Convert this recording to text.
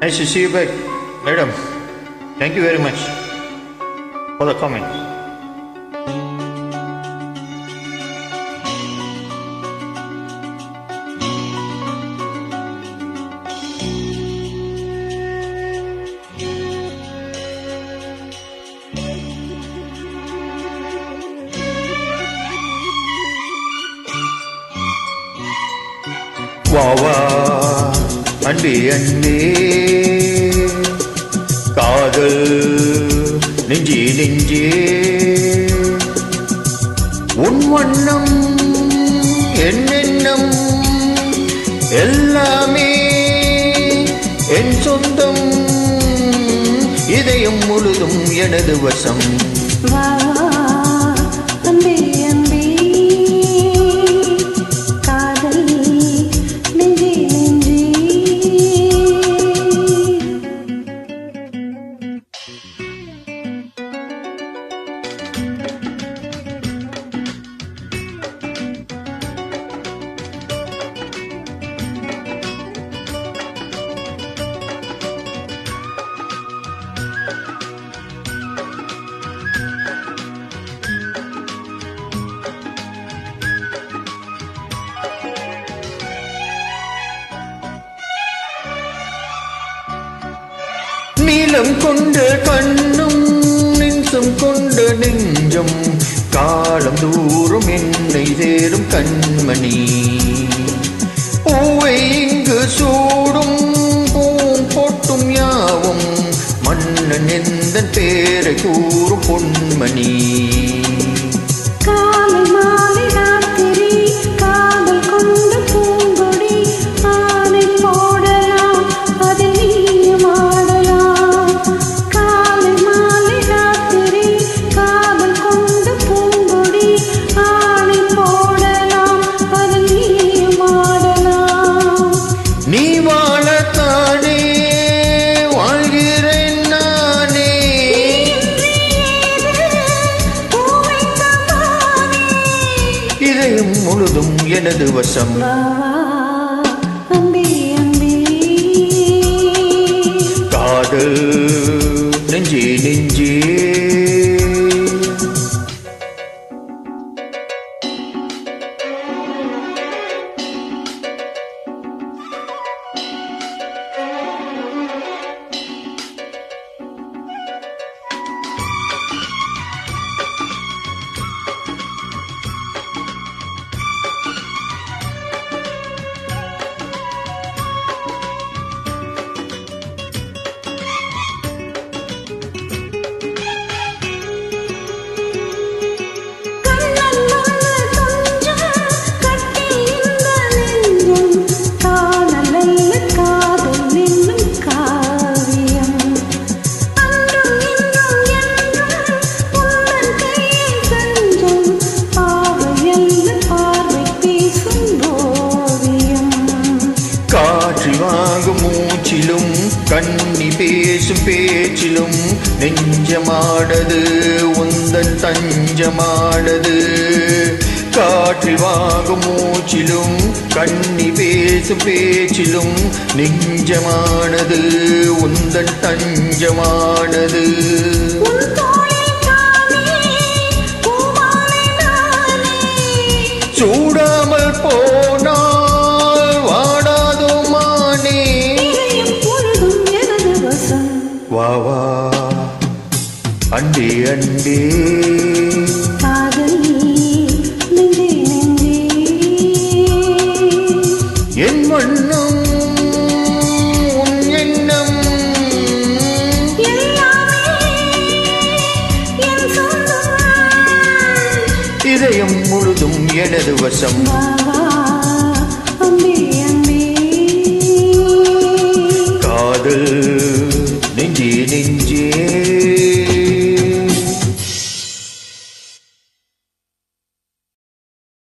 Nice to see you back, madam. Thank you very much for the comment. வாவா அன்பே அன்பே காதல் நெஞ்சே நெஞ்சே உன் வண்ணம் என்னென்னம் எல்லாமே என் சொந்தம் இதயம் முழுதும் எனது வசம். நீலம் கொண்ட கண்ணும் நெஞ்சம் கொண்ட நெஞ்சம் காலம் தூரம் என்னை சேரும் கண்மணி பூவை இங்கு சூடும் பூம் பொட்டும் யாவும் மன்னன் எந்தன் பேரை கூறும் பொன்மணி. இதயம் முழுதும் எனது வசம். காதல் நெஞ்சே நெஞ்சே மூச்சிலும் கண்ணி பேசும் பேச்சிலும் நெஞ்சமாடது உந்தன் தஞ்சமாடது. காற்றில் வாங்கும் மூச்சிலும் கண்ணி பேசும் பேச்சிலும் நெஞ்சமானது உந்தன் தஞ்சமானது. சூடாமல் போனால் வாவா அண்டே அண்டே காதல் நெஞ்சே நெஞ்சே என் வண்ணம் உன் எண்ணம் இதயம் முழுதும் எனது வசம். காதல் நெஞ்சே நெஞ்சே